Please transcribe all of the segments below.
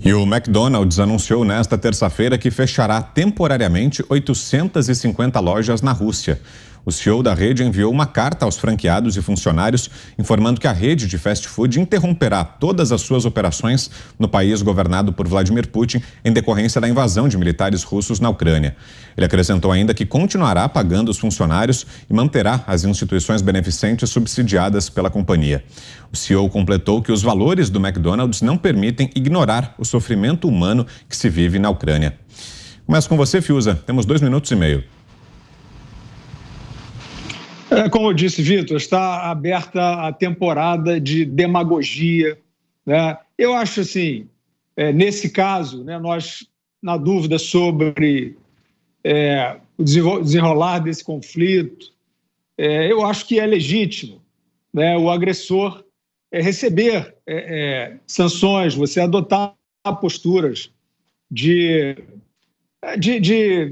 E o McDonald's anunciou nesta terça-feira que fechará temporariamente 850 lojas na Rússia. O CEO da rede enviou uma carta aos franqueados e funcionários informando que a rede de fast food interromperá todas as suas operações no país governado por Vladimir Putin em decorrência da invasão de militares russos na Ucrânia. Ele acrescentou ainda que continuará pagando os funcionários e manterá as instituições beneficentes subsidiadas pela companhia. O CEO completou que os valores do McDonald's não permitem ignorar o sofrimento humano que se vive na Ucrânia. Começo com você, Fiuza. Temos 2 minutos e meio. Como eu disse, Vitor, está aberta a temporada de demagogia, né? Eu acho assim, nesse caso, né, nós, na dúvida sobre o desenrolar desse conflito, eu acho que é legítimo, né, o agressor receber sanções, você adotar posturas de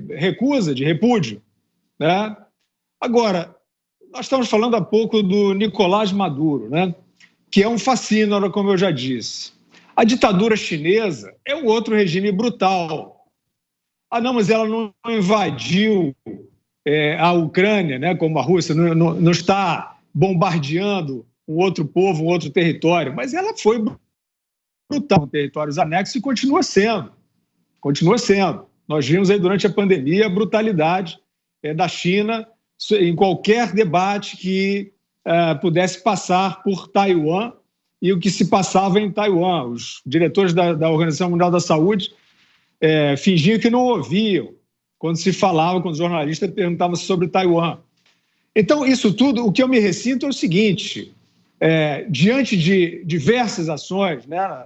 recusa, de repúdio, né? Agora, nós estamos falando há pouco do Nicolás Maduro, né? Que é um fascínora, como eu já disse. A ditadura chinesa é um outro regime brutal. Ah, não, mas ela não invadiu a Ucrânia, né? Como a Rússia, não está bombardeando um outro povo, um outro território, mas ela foi brutal com territórios anexos e continua sendo. Continua sendo. Nós vimos aí durante a pandemia a brutalidade da China em qualquer debate que pudesse passar por Taiwan e o que se passava em Taiwan. Os diretores da Organização Mundial da Saúde fingiam que não ouviam quando se falava, quando os jornalistas perguntavam sobre Taiwan. Então, isso tudo, o que eu me ressinto é o seguinte, diante de diversas ações, né,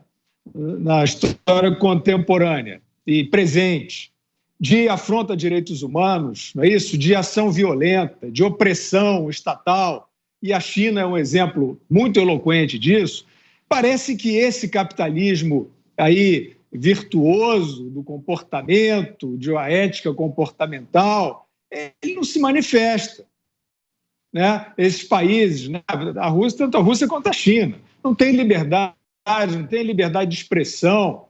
na história contemporânea e presente, de afronta a direitos humanos, não é isso? De ação violenta, de opressão estatal, e a China é um exemplo muito eloquente disso, parece que esse capitalismo aí virtuoso do comportamento, de uma ética comportamental, ele não se manifesta, né? Esses países, né? A Rússia, tanto a Rússia quanto a China, não tem liberdade de expressão,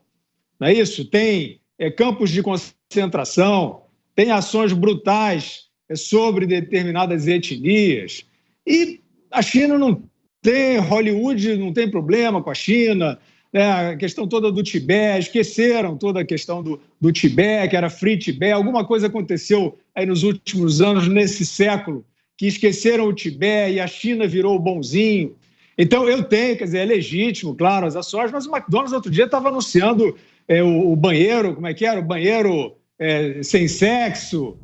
não é isso? Tem campos de concentração, tem ações brutais sobre determinadas etnias. E a China não tem, Hollywood não tem problema com a China, né? A questão toda do Tibete, esqueceram toda a questão do Tibete, que era Free Tibete. Alguma coisa aconteceu aí nos últimos anos, nesse século, que esqueceram o Tibete e a China virou o bonzinho. Então, eu tenho, quer dizer, é legítimo, claro, as ações, mas o McDonald's outro dia estava anunciando o banheiro, como é que era? O banheiro sem sexo.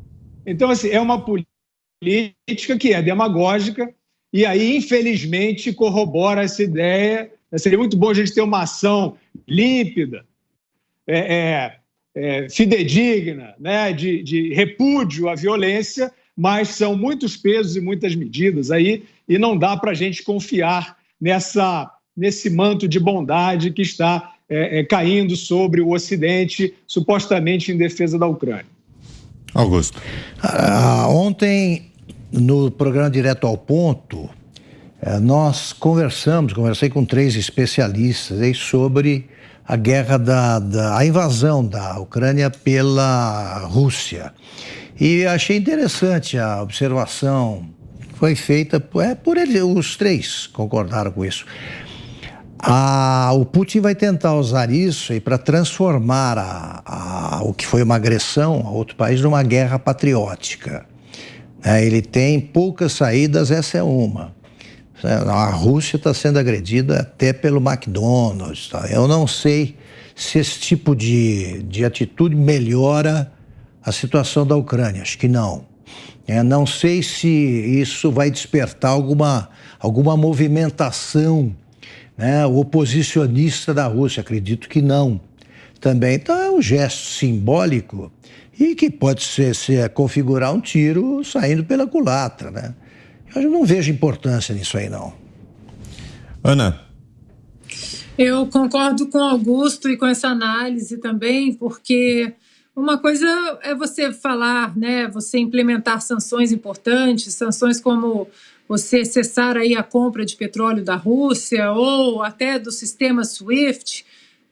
Então, assim, é uma política que é demagógica e aí, infelizmente, corrobora essa ideia. Seria muito bom a gente ter uma ação límpida, fidedigna, né, de repúdio à violência, mas são muitos pesos e muitas medidas aí e não dá para a gente confiar nesse manto de bondade que está caindo sobre o Ocidente, supostamente em defesa da Ucrânia. Augusto. Ontem, no programa Direto ao Ponto, nós conversei com 3 especialistas aí sobre a guerra a invasão da Ucrânia pela Rússia. E achei interessante a observação que foi feita por eles, os 3 concordaram com isso. O Putin vai tentar usar isso para transformar o que foi uma agressão a outro país numa guerra patriótica. Ele tem poucas saídas, essa é uma. A Rússia está sendo agredida até pelo McDonald's. Eu não sei se esse tipo de atitude melhora a situação da Ucrânia, acho que não. Não sei se isso vai despertar alguma movimentação, né, oposicionista da Rússia, acredito que não. Também então é um gesto simbólico e que pode ser configurar um tiro saindo pela culatra, né? Eu não vejo importância nisso aí, não. Ana. Eu concordo com o Augusto e com essa análise também, porque uma coisa é você falar, né, você implementar sanções importantes, sanções como você cessar aí a compra de petróleo da Rússia ou até do sistema SWIFT,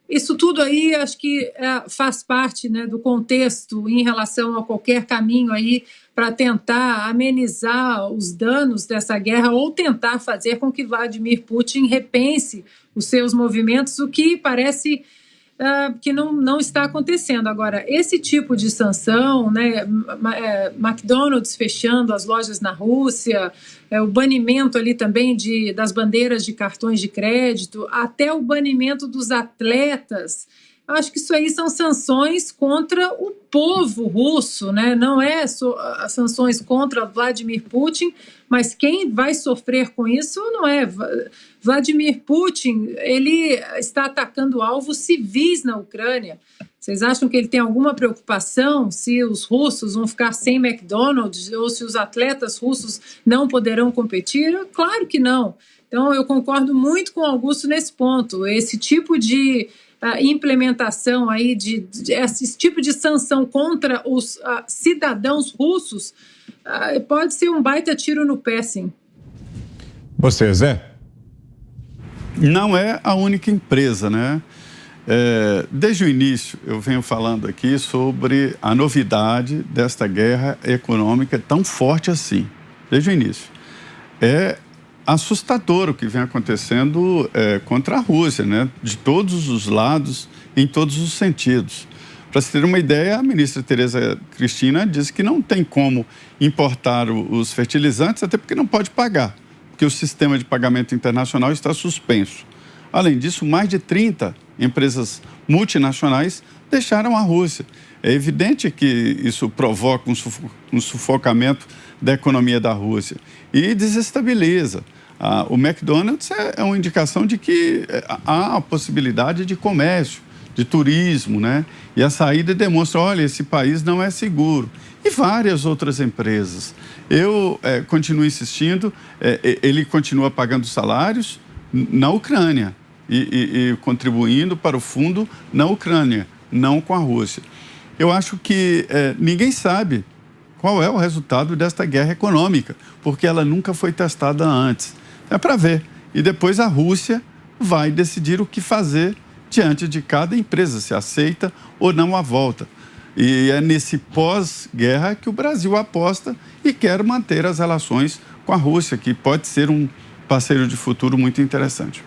Isso tudo aí acho que faz parte, né, do contexto em relação a qualquer caminho aí para tentar amenizar os danos dessa guerra ou tentar fazer com que Vladimir Putin repense os seus movimentos, o que parece que não está acontecendo. Agora, esse tipo de sanção, né, McDonald's fechando as lojas na Rússia, o banimento ali também das bandeiras de cartões de crédito, até o banimento dos atletas, acho que isso aí são sanções contra o povo russo, né? Não é sanções contra Vladimir Putin, mas quem vai sofrer com isso não é Vladimir Putin. Ele está atacando alvos civis na Ucrânia. Vocês acham que ele tem alguma preocupação se os russos vão ficar sem McDonald's ou se os atletas russos não poderão competir? Claro que não. Então, eu concordo muito com o Augusto nesse ponto. Esse tipo de implementação aí esse tipo de sanção contra os cidadãos russos pode ser um baita tiro no pé, sim. Você, Zé? Não é a única empresa, né? Desde o início eu venho falando aqui sobre a novidade desta guerra econômica tão forte assim, desde o início. É assustador o que vem acontecendo contra a Rússia, né? De todos os lados, em todos os sentidos. Para se ter uma ideia, a ministra Tereza Cristina disse que não tem como importar os fertilizantes, até porque não pode pagar, porque o sistema de pagamento internacional está suspenso. Além disso, mais de 30 empresas multinacionais deixaram a Rússia. É evidente que isso provoca um sufocamento da economia da Rússia e desestabiliza. O McDonald's é uma indicação de que há a possibilidade de comércio, de turismo, né? E a saída demonstra, olha, esse país não é seguro. E várias outras empresas. Eu continuo insistindo, ele continua pagando salários na Ucrânia e contribuindo para o fundo na Ucrânia, não com a Rússia. Eu acho que ninguém sabe qual é o resultado desta guerra econômica, porque ela nunca foi testada antes. É para ver. E depois a Rússia vai decidir o que fazer diante de cada empresa, se aceita ou não a volta. E é nesse pós-guerra que o Brasil aposta e quer manter as relações com a Rússia, que pode ser um parceiro de futuro muito interessante.